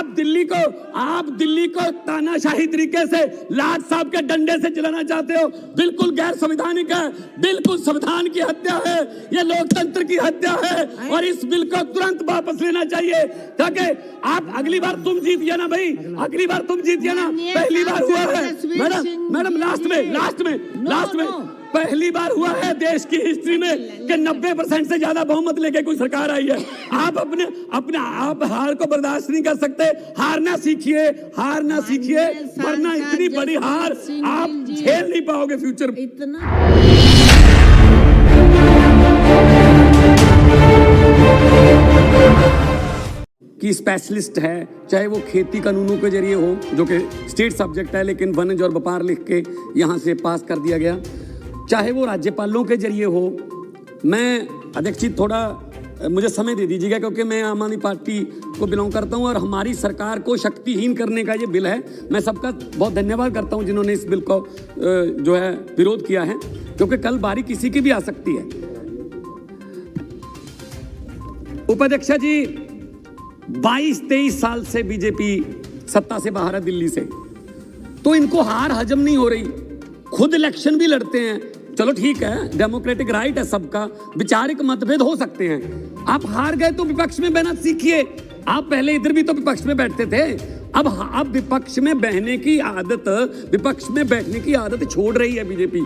आप दिल्ली को तानाशाही तरीके से लाट साहब के डंडे से चलाना चाहते हो। बिल्कुल गैर संवैधानिक है, बिल्कुल संविधान की हत्या है, ये लोकतंत्र की हत्या है और इस बिल को तुरंत वापस लेना चाहिए ताकि आप अगली बार तुम जीतिए ना भाई, अगली बार तुम जीतिए ना। पहली बार हुआ है मैडम लास्ट में पहली बार हुआ है देश की हिस्ट्री में कि 90% से ज्यादा बहुमत लेके कोई सरकार आई है। आप हार को बर्दाश्त नहीं कर सकते। हारना सीखिए वरना इतनी बड़ी हार आप झेल नहीं पाओगे फ्यूचर में। कि स्पेशलिस्ट है, चाहे वो खेती कानूनों के जरिए हो जो कि स्टेट सब्जेक्ट है लेकिन वनिज और व्यापार लिख के यहाँ से पास कर दिया गया, चाहे वो राज्यपालों के जरिए हो। मैं अध्यक्ष जी थोड़ा मुझे समय दे दीजिएगा क्योंकि मैं आम आदमी पार्टी को बिलोंग करता हूं और हमारी सरकार को शक्तिहीन करने का ये बिल है। मैं सबका बहुत धन्यवाद करता हूं जिन्होंने इस बिल को जो है विरोध किया है, क्योंकि कल बारी किसी की भी आ सकती है। उपाध्यक्ष जी 22-23 साल से बीजेपी सत्ता से बाहर है दिल्ली से, तो इनको हार हजम नहीं हो रही। खुद इलेक्शन भी लड़ते हैं, चलो ठीक है, डेमोक्रेटिक राइट है सबका, विचारिक मतभेद हो सकते हैं। आप हार गए तो विपक्ष में बहना सीखिए। आप पहले इधर भी तो विपक्ष में बैठते थे, अब विपक्ष में बहने की आदत, विपक्ष में बैठने की आदत छोड़ रही है बीजेपी।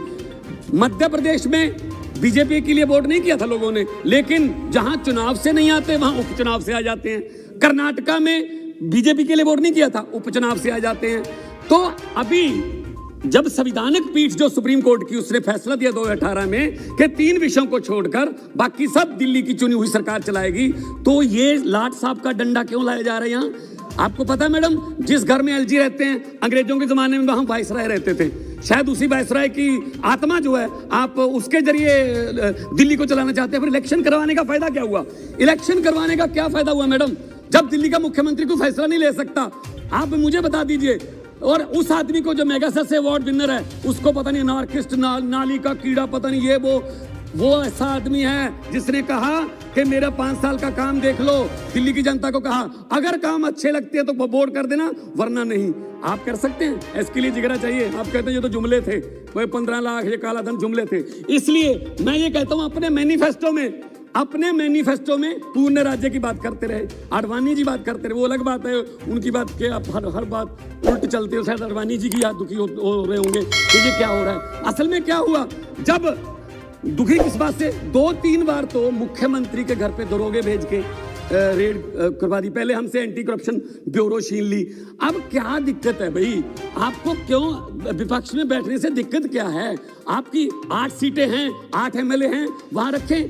मध्य प्रदेश में बीजेपी के लिए वोट नहीं किया था लोगों ने, लेकिन जहां चुनाव से नहीं आते वहां उपचुनाव से आ जाते हैं। कर्नाटका में बीजेपी के लिए वोट नहीं किया था, उपचुनाव से आ जाते हैं। तो अभी जब संविधानिक पीठ जो सुप्रीम कोर्ट की उसने फैसला दिया 2018 में कि 3 विषयों को छोड़कर बाकी सब दिल्ली की चुनी हुई सरकार चलाएगी, तो ये लाट साहब का डंडा क्यों लाया जा रहा है यहाँ? आपको पता है मैडम, जिस घर में एलजी रहते हैं, अंग्रेजों के जमाने में वहां वायसराय रहते थे, शायद उसी वायसराय की आत्मा जो है आप उसके जरिए दिल्ली को चलाना चाहते हैं। फिर इलेक्शन करवाने का फायदा क्या हुआ? इलेक्शन करवाने का क्या फायदा हुआ मैडम, जब दिल्ली का मुख्यमंत्री कोई फैसला नहीं ले सकता? आप मुझे बता दीजिए। और उस आदमी को जो मेगासेस अवार्ड विनर है उसको पता नहीं नार्किस्ट नाली का कीड़ा पता नहीं ये वो ऐसा आदमी है जिसने कहा कि मेरा 5 साल का काम देख लो। दिल्ली की जनता को कहा अगर काम अच्छे लगते हैं तो वोट कर देना, वरना नहीं। आप कर सकते हैं, इसके लिए जिगरा चाहिए। आप कहते हैं ये तो जुमले थे, वो 15 लाख ये काला धन जुमले थे। इसलिए मैं ये कहता हूं अपने मैनिफेस्टो में पूर्ण राज्य की बात करते रहे। आडवाणी जी बात करते रहे, वो अलग बात है, उनकी बात के आप हर बात उल्ट चलते हो। शायद आडवाणी जी की याद दुखी हो रहे होंगे कि ये क्या हो रहा है। असल में क्या हुआ, जब दुखी किस बात से, 2-3 बार तो मुख्यमंत्री के घर पे दरोगे भेज के रेड करवा दी। पहले हमसे एंटी करप्शन ब्यूरो छीन ली। अब क्या दिक्कत है भाई, आपको क्यों विपक्ष में बैठने से दिक्कत क्या है? आपकी 8 सीटें हैं, 8 एमएलए हैं, वहां रखें।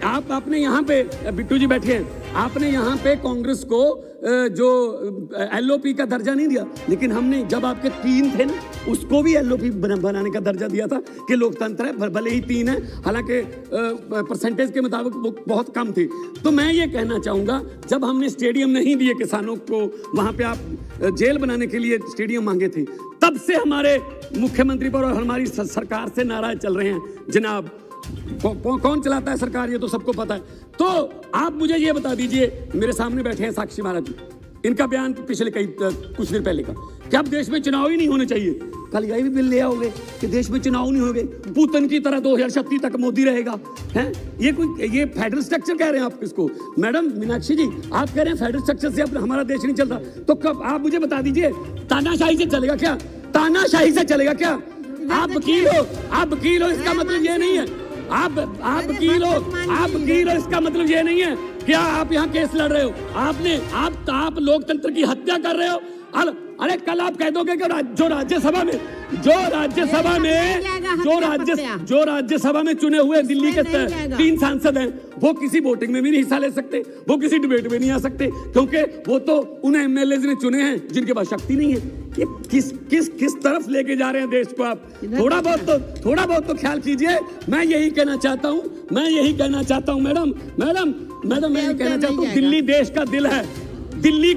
आपने यहाँ पे बिट्टू जी बैठे हैं, आपने यहाँ पे कांग्रेस को जो एलओपी का दर्जा नहीं दिया, लेकिन हमने जब आपके 3 थे ना उसको भी एलओपी बनाने का दर्जा दिया था कि लोकतंत्र है, भले ही 3 है, हालांकि परसेंटेज के मुताबिक वो बहुत कम थी। तो मैं ये कहना चाहूंगा, जब हमने स्टेडियम नहीं दिए किसानों को, वहां पे आप जेल बनाने के लिए स्टेडियम मांगे थे, तब से हमारे मुख्यमंत्री पर और हमारी सरकार से नाराज चल रहे हैं। जनाब कौन चलाता है सरकार ये तो सबको पता है। तो आप मुझे ये बता दीजिए, मेरे सामने बैठे हैं साक्षी महाराज जी, इनका बयान पिछले कुछ दिन पहले का कि अब देश में चुनाव ही नहीं होने चाहिए। कल यही भी बिल ले आओगे कि देश में चुनाव नहीं होंगे, पुतिन की तरह 2036 तक मोदी रहेगा। हैं ये फेडरल स्ट्रक्चर कह रहे हैं आप किसको? मैडम मीनाक्षी जी, आप कह रहे हैं फेडरल स्ट्रक्चर से अब हमारा देश नहीं चलता, तो कब आप मुझे बता दीजिए तानाशाही से चलेगा क्या? तानाशाही से चलेगा क्या? आप वकील हो, इसका मतलब ये नहीं है आप वकील हो, इसका मतलब ये नहीं है क्या आप यहाँ केस लड़ रहे हो? आप लोकतंत्र की हत्या कर रहे हो। अरे कल आप कह दोगे कि जो राज्यसभा में चुने हुए दिल्ली के 3 सांसद हैं, वो किसी वोटिंग में भी नहीं हिस्सा ले सकते, वो किसी डिबेट में नहीं आ सकते, क्योंकि वो तो उन एमएलए ने चुने हैं जिनके पास शक्ति नहीं है। ये किस तरफ लेके जा रहे हैं देश को आप? थोड़ा बहुत तो ख्याल कीजिए। मैं यही कहना चाहता हूँ मैडम, मैं यही कहना चाहता हूँ, दिल्ली देश का दिल है। दिल्ली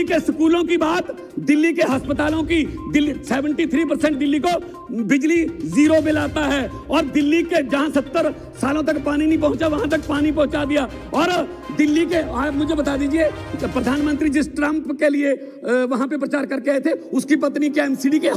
के स्कूलों की बात दिल्ली के अस्पतालों की 73% दिल्ली को बिजली जीरो बिल आता है, और दिल्ली के जहां 70 सालों तक पानी नहीं पहुंचा वहां तक पानी पहुंचा दिया। और दिल्ली के, आप मुझे बता दीजिए, प्रधानमंत्री जिस ट्रंप के लिए वहां पे प्रचार करके आए थे, उसकी पत्नी क्या एमसीडी के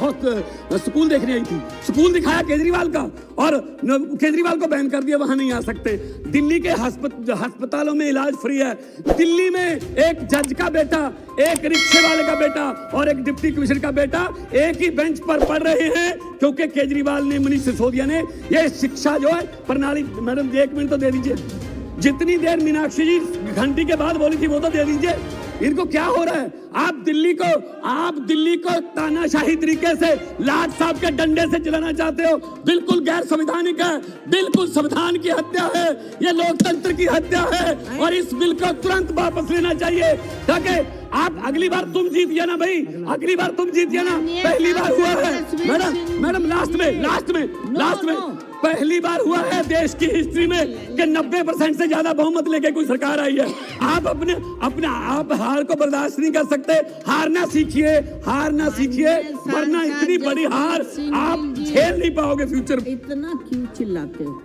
स्कूल देखने आई थी, स्कूल दिखाया केजरीवाल का, और केजरीवाल को बैन कर दिया, वहां नहीं आ सकते। दिल्ली के अस्पतालों में इलाज फ्री है। दिल्ली में एक जज का बेटा, एक रिक्शे वाले का बेटा और एक डिप्टी कमिश्नर का बेटा एक ही बेंच पर पढ़ रहे हैं, क्योंकि केजरीवाल ने, मनीष सिसोदिया ने ये शिक्षा जो है प्रणाली, मैडम 1 मिनट तो दे दीजिए, जितनी देर मीनाक्षी जी घंटी के बाद बोली थी वो तो दे दीजिए। इनको क्या हो रहा है? आप दिल्ली को तानाशाही तरीके से लाट साहब के डंडे से चलाना चाहते हो। बिल्कुल गैर संवैधानिक है, बिल्कुल संविधान की हत्या है, ये लोकतंत्र की हत्या है, और इस बिल को तुरंत वापस लेना चाहिए, ताकि आप अगली बार तुम जीतिए ना भाई, अगली बार तुम जीतिए ना। पहली बार हुआ है मैडम लास्ट में पहली बार हुआ है देश की हिस्ट्री में कि 90% से ज्यादा बहुमत लेके कोई सरकार आई है। आप अपने आप हार को बर्दाश्त नहीं कर सकते। हारना सीखिए, वरना इतनी बड़ी हार आप झेल नहीं पाओगे फ्यूचर। इतना क्यों चिल्लाते हो?